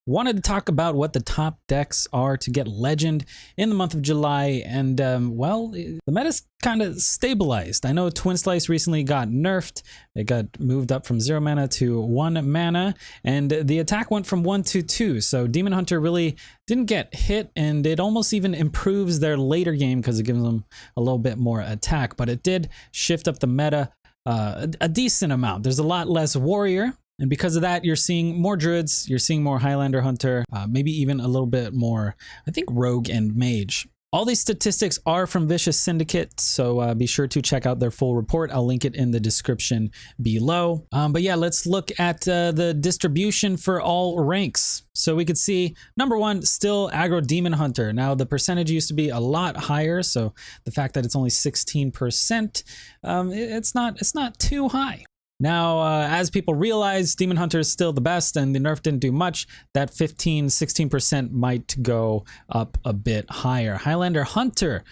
Wanted to talk about what the top decks are to get Legend in the month of July, and well, the meta's kind of stabilized. I know Twin Slice recently got nerfed. It got moved up from 0 mana to 1 mana, and the attack went from 1 to 2, so Demon Hunter really didn't get hit, and it almost even improves their later game because it gives them a little bit more attack, but it did shift up the meta a decent amount. There's a lot less warrior, and because of that, you're seeing more druids, you're seeing more Highlander Hunter, maybe even a little bit more, I think, rogue and mage. All these statistics are from Vicious Syndicate, so be sure to check out their full report. I'll link it in the description below. But yeah, let's look at the distribution for all ranks. So we could see, number one, still Aggro Demon Hunter. Now, the percentage used to be a lot higher, so the fact that it's only 16%, it's not too high. Now, as people realize Demon Hunter is still the best and the nerf didn't do much, that 15-16% might go up a bit higher. Highlander Hunter,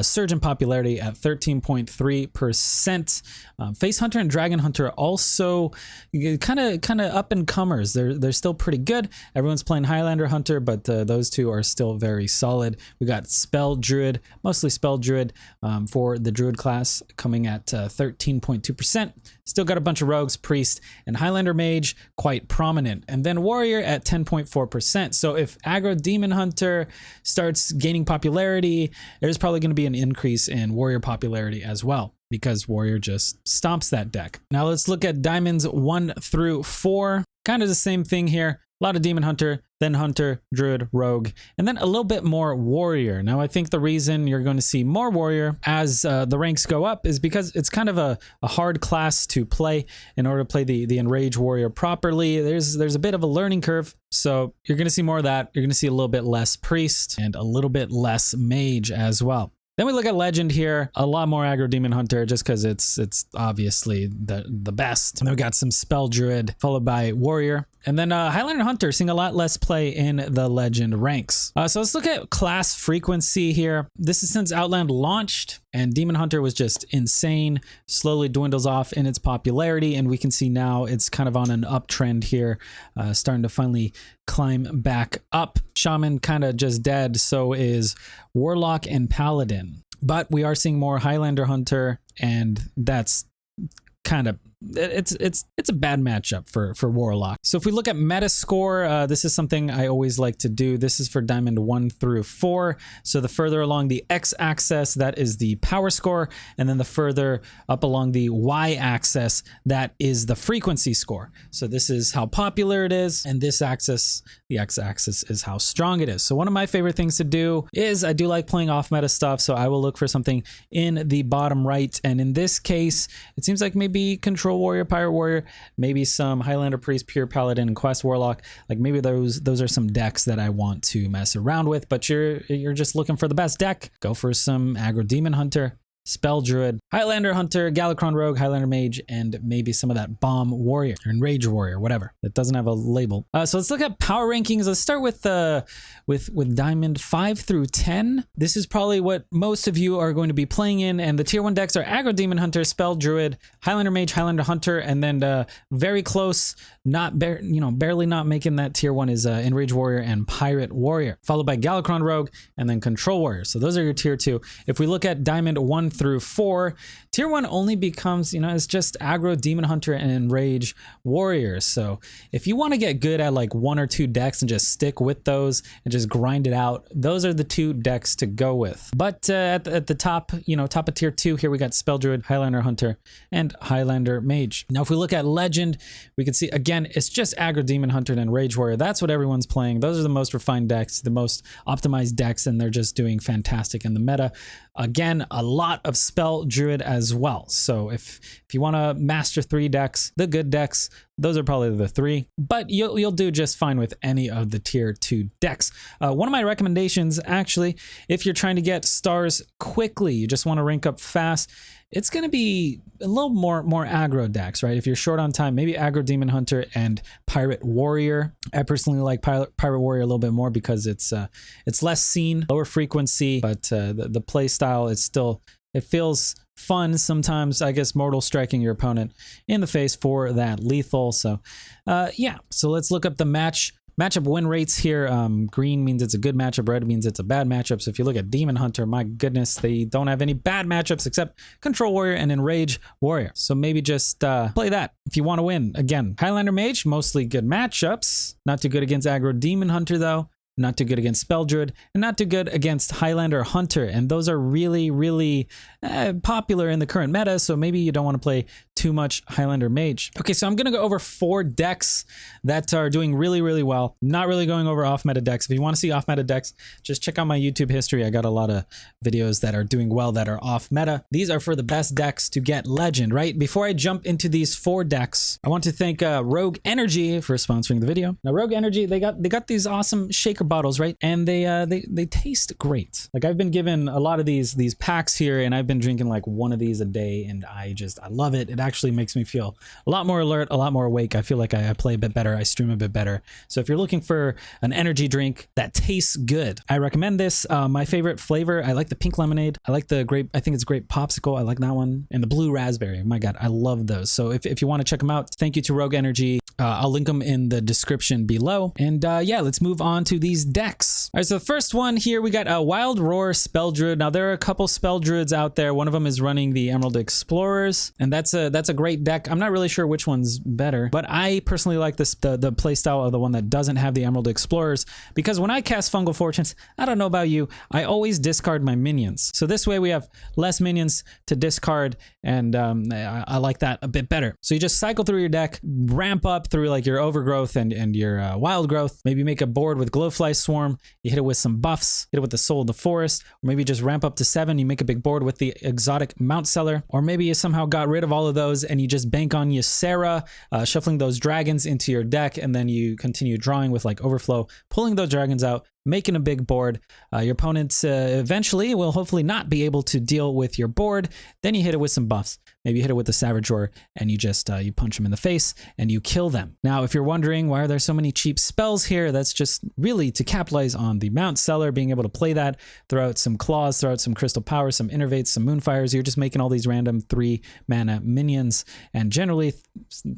surge in popularity at 13.3%. Face Hunter and Dragon Hunter also kind of up and comers. They're still pretty good. Everyone's playing Highlander Hunter, but those two are still very solid. We got Spell Druid, mostly Spell Druid for the Druid class, coming at 13.2%. Still got a bunch of Rogues, Priest, and Highlander Mage quite prominent. And then Warrior at 10.4%. So if Aggro Demon Hunter starts gaining popularity, there's probably going to be an increase in Warrior popularity as well, because Warrior just stomps that deck. Now let's look at Diamonds 1 through 4. Kind of the same thing here. A lot of Demon Hunter, then Hunter, Druid, Rogue, and then a little bit more Warrior. Now, I think the reason you're going to see more Warrior as the ranks go up is because it's kind of a hard class to play. In order to play the Enrage Warrior properly, there's a bit of a learning curve. So you're going to see more of that. You're going to see a little bit less Priest and a little bit less Mage as well. Then we look at Legend here, a lot more Aggro Demon Hunter just because it's obviously the best. And then we got some Spell Druid followed by Warrior. And then Highlander Hunter seeing a lot less play in the Legend ranks. So let's look at class frequency here. This is since Outland launched, and Demon Hunter was just insane, slowly dwindles off in its popularity, and we can see now it's kind of on an uptrend here, starting to finally climb back up. Shaman kind of just dead, so is Warlock and Paladin. But we are seeing more Highlander Hunter, and that's kind of, it's a bad matchup for Warlock. So if we look at meta score, this is something I always like to do. This is for Diamond 1 through 4. So the further along the x-axis, that is the power score, and then the further up along the y-axis, that is the frequency score. So this is how popular it is, and this axis, the x-axis, is how strong it is. So one of my favorite things to do is I do like playing off-meta stuff, so I will look for something in the bottom right, and in this case, it seems like maybe Control Warrior, Pirate Warrior, maybe some Highlander Priest, Pure Paladin, and Quest Warlock. Like maybe those are some decks that I want to mess around with, but you're just looking for the best deck. Go for some Aggro Demon Hunter, Spell Druid, Highlander Hunter, Galakron Rogue, Highlander Mage, and maybe some of that Bomb Warrior, or Enrage Warrior, whatever. It doesn't have a label. So let's look at power rankings. Let's start with Diamond 5 through 10. This is probably what most of you are going to be playing in, and the tier 1 decks are Aggro Demon Hunter, Spell Druid, Highlander Mage, Highlander Hunter, and then very close, barely not making that tier 1 is Enrage Warrior and Pirate Warrior, followed by Galakron Rogue, and then Control Warrior. So those are your tier 2. If we look at Diamond 1 through 4, tier 1 only becomes, it's just Aggro Demon Hunter and Enrage Warrior. So if you want to get good at like 1 or 2 decks and just stick with those and just grind it out, those are the 2 decks to go with. But at the top, top of tier 2 here, we got Spell Druid, Highlander Hunter, and Highlander Mage. Now if we look at Legend, we can see again it's just Aggro Demon Hunter and Enrage Warrior. That's what everyone's playing. Those are the most refined decks, the most optimized decks, and they're just doing fantastic in the meta. Again, a lot of Spell Druid as well. So if you want to master 3 decks, the good decks, those are probably the 3, but you'll do just fine with any of the tier 2 decks. One of my recommendations, actually, if you're trying to get stars quickly, you just want to rank up fast, it's going to be a little more aggro decks, right? If you're short on time, maybe Aggro Demon Hunter and Pirate Warrior. I personally like Pirate Warrior a little bit more because it's less seen, lower frequency, but the play style is still, it feels fun sometimes, I guess, mortal striking your opponent in the face for that lethal. So yeah, so let's look up the match Matchup win rates here, green means it's a good matchup, red means it's a bad matchup. So if you look at Demon Hunter, my goodness, they don't have any bad matchups except Control Warrior and Enrage Warrior. So maybe just play that if you want to win. Again, Highlander Mage, mostly good matchups. Not too good against Aggro Demon Hunter though. Not too good against Spell Druid, and not too good against Highlander Hunter. And those are really, really popular in the current meta, so maybe you don't want to play too much Highlander Mage. Okay, so I'm going to go over 4 decks that are doing really, really well. Not really going over off-meta decks. If you want to see off-meta decks, just check out my YouTube history. I got a lot of videos that are doing well that are off-meta. These are for the best decks to get Legend, right? Before I jump into these 4 decks, I want to thank Rogue Energy for sponsoring the video. Now, Rogue Energy, they got these awesome shaker bottles, right? And they taste great. Like, I've been given a lot of these packs here, and I've been drinking like one of these a day, and I love it. It actually makes me feel a lot more alert, a lot more awake. I feel like I play a bit better, I stream a bit better. So if you're looking for an energy drink that tastes good, I recommend this. My favorite flavor, I like the pink lemonade. I like the grape, I think it's grape popsicle. I like that one. And the blue raspberry. My God, I love those. So if you want to check them out, thank you to Rogue Energy. I'll link them in the description below. And yeah, let's move on to these decks. All right, so the first one here, we got a Wild Roar Spell Druid. Now there are a couple Spell Druids out there. One of them is running the Emerald Explorers, and that's a great deck. I'm not really sure which one's better, but I personally like the playstyle of the one that doesn't have the Emerald Explorers, because when I cast Fungal Fortunes, I don't know about you, I always discard my minions. So this way we have less minions to discard, and I like that a bit better. So you just cycle through your deck, ramp up through like your Overgrowth and your Wild Growth, maybe make a board with Glowfly Swarm, you hit it with some buffs, hit it with the Soul of the Forest, or maybe just ramp up to 7, you make a big board with the exotic Mount Seller, or maybe you somehow got rid of all of those and you just bank on Ysera, shuffling those dragons into your deck, and then you continue drawing with like Overflow, pulling those dragons out, making a big board. Your opponents eventually will hopefully not be able to deal with your board. Then you hit it with some buffs. Maybe you hit it with the Savage Roar, and you just you punch them in the face and you kill them. Now, if you're wondering why are there so many cheap spells here, that's just really to capitalize on the Mount Seller, being able to play that, throw out some Claws, throw out some Crystal Power, some Innervates, some Moonfires. You're just making all these random 3-mana minions, and generally,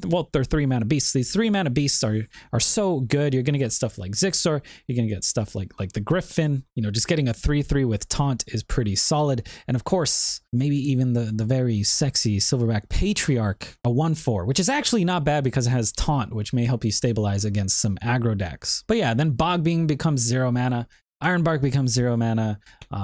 well, they're 3-mana beasts. These 3-mana beasts are so good. You're gonna get stuff like Zixor. You're gonna get stuff like the Griffin. You know, just getting a 3/3 with Taunt is pretty solid. And of course, maybe even the very sexy Silverback Patriarch, a 1/4, which is actually not bad because it has Taunt, which may help you stabilize against some aggro decks. But yeah, then Bogbeam becomes 0 mana. Ironbark becomes 0 mana.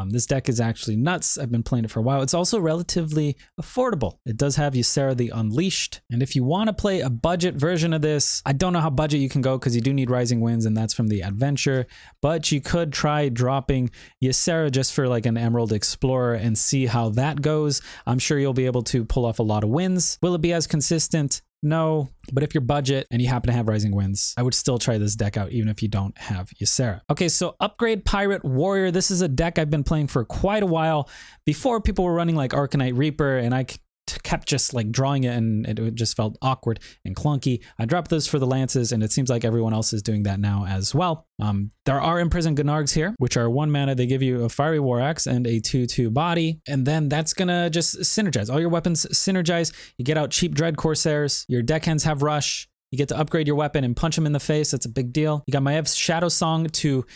This deck is actually nuts. I've been playing it for a while. It's also relatively affordable. It does have Ysera the Unleashed. And if you want to play a budget version of this, I don't know how budget you can go because you do need Rising Winds, and that's from the Adventure. But you could try dropping Ysera just for like an Emerald Explorer and see how that goes. I'm sure you'll be able to pull off a lot of wins. Will it be as consistent? No, but if you're budget and you happen to have Rising Winds, I would still try this deck out even if you don't have Ysera. Okay, so Upgrade Pirate Warrior. This is a deck I've been playing for quite a while. Before, people were running like Arcanite Reaper, and I kept just like drawing it, and it just felt awkward and clunky. I dropped those for the Lances, and it seems like everyone else is doing that now as well. There are Imprisoned Gnargs here, which are 1 mana. They give you a Fiery War Axe and a 2/2 body, and then that's gonna just synergize. All your weapons synergize. You get out cheap Dread Corsairs. Your deckhands have Rush. You get to upgrade your weapon and punch him in the face. That's a big deal. You got Maev's Shadow Song to,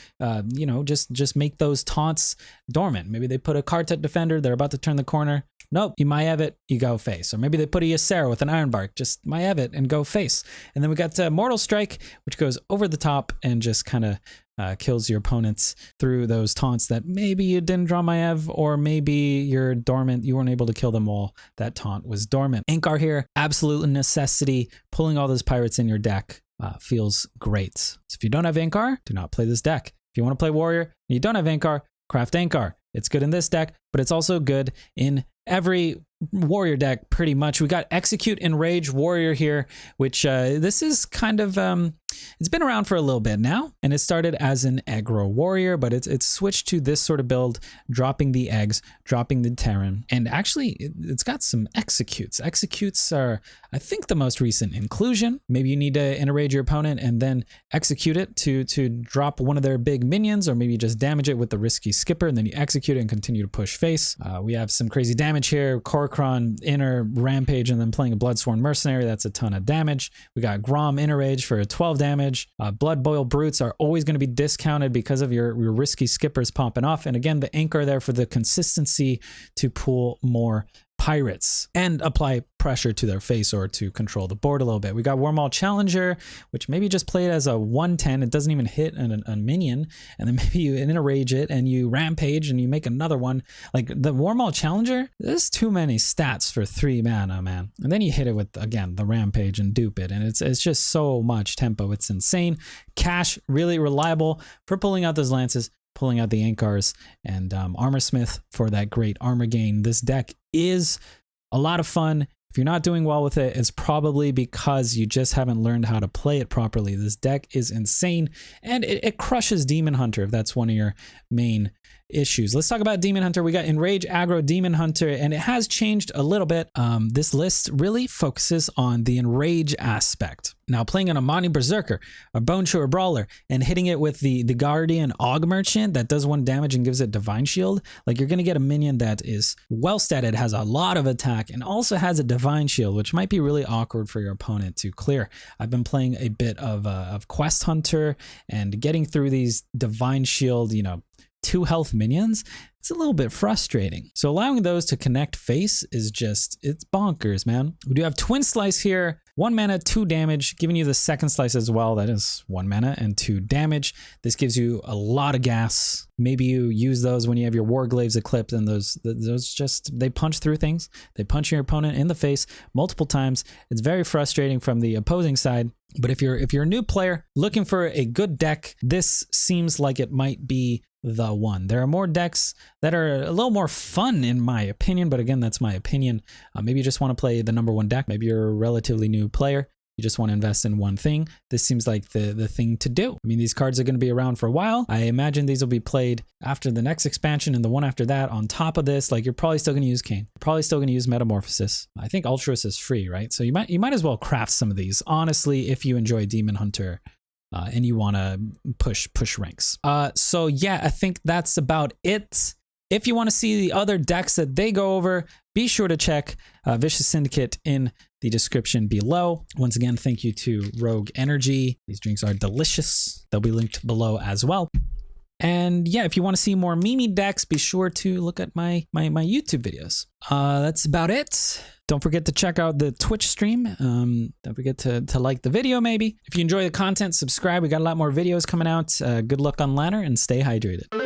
you know, just make those taunts dormant. Maybe they put a Kartet Defender. They're about to turn the corner. Nope, you Maiev it, you go face. Or maybe they put a Ysera with an Ironbark. Just Maiev it and go face. And then we got Mortal Strike, which goes over the top and just kind of kills your opponents through those taunts that maybe you didn't draw Maiev, or maybe you're dormant. You weren't able to kill them while that taunt was dormant. Inkar here, absolute necessity. Pulling all those pirates in your deck feels great. So if you don't have Inkar, do not play this deck. If you want to play Warrior and you don't have Inkar, craft Inkar. It's good in this deck, but it's also good in every warrior deck pretty much. We got Execute Enrage Warrior here, which this is kind of it's been around for a little bit now, and it started as an aggro warrior, but it's switched to this sort of build, dropping the eggs, dropping the Terran, and actually it's got some executes. Executes are, I think, the most recent inclusion. Maybe you need to enrage your opponent and then execute it to drop one of their big minions, or maybe just damage it with the risky skipper, and then you execute it and continue to push face. We have some crazy damage here. Kor'kron, Inner, Rampage, and then playing a Bloodsworn Mercenary. That's a ton of damage. We got Grom, Enrage for 12 damage. damage. Blood Boil Brutes are always going to be discounted because of your risky skippers popping off. And again, the ink are there for the consistency to pull more pirates and apply pressure to their face or to control the board a little bit. We got Wormhole Challenger, which maybe just play it as a 110. It doesn't even hit a minion. And then maybe you enrage it and you rampage and you make another one. Like the Wormhole Challenger, there's too many stats for 3 mana, man. And then you hit it with, again, the rampage and dupe it. And it's just so much tempo. It's insane. Cash, really reliable for pulling out those lances, pulling out the Inkars, and Armorsmith for that great armor gain. This deck is a lot of fun. If you're not doing well with it, it's probably because you just haven't learned how to play it properly. This deck is insane, and it crushes Demon Hunter if that's one of your main issues. Let's talk about Demon Hunter. We got Enrage, Aggro, Demon Hunter, and it has changed a little bit. This list really focuses on the Enrage aspect. Now, playing an Amani Berserker, a Bone Chewer Brawler, and hitting it with the Guardian Og Merchant that does 1 damage and gives it Divine Shield, like you're going to get a minion that is well statted, has a lot of attack, and also has a Divine Shield, which might be really awkward for your opponent to clear. I've been playing a bit of Quest Hunter and getting through these Divine Shield, 2 health minions, it's a little bit frustrating. So allowing those to connect face is just, it's bonkers, man. We do have Twin Slice here, 1 mana, 2 damage, giving you the second slice as well. That is 1 mana and 2 damage. This gives you a lot of gas. Maybe you use those when you have your Warglaives equipped, and those just, they punch through things. They punch your opponent in the face multiple times. It's very frustrating from the opposing side. But if you're a new player looking for a good deck, this seems like it might be the one. There are more decks that are a little more fun in my opinion, but again, that's my opinion. Maybe you just want to play the #1 deck. Maybe you're a relatively new player. You just want to invest in one thing. This seems like the thing to do. I mean, these cards are going to be around for a while. I imagine these will be played after the next expansion and the one after that. On top of this, like, you're probably still going to use Kane. You're probably still going to use Metamorphosis. I think Ultras is free, right? So you might as well craft some of these, honestly, if you enjoy Demon Hunter and you want to push ranks. So yeah, I think that's about it. If you want to see the other decks that they go over, be sure to check Vicious Syndicate in the description below. Once again, thank you to Rogue Energy. These drinks are delicious. They'll be linked below as well. And yeah, if you want to see more Mimi decks, be sure to look at my YouTube videos. That's about it. Don't forget to check out the Twitch stream. Don't forget to like the video maybe. If you enjoy the content, subscribe. We got a lot more videos coming out. Good luck on ladder and stay hydrated.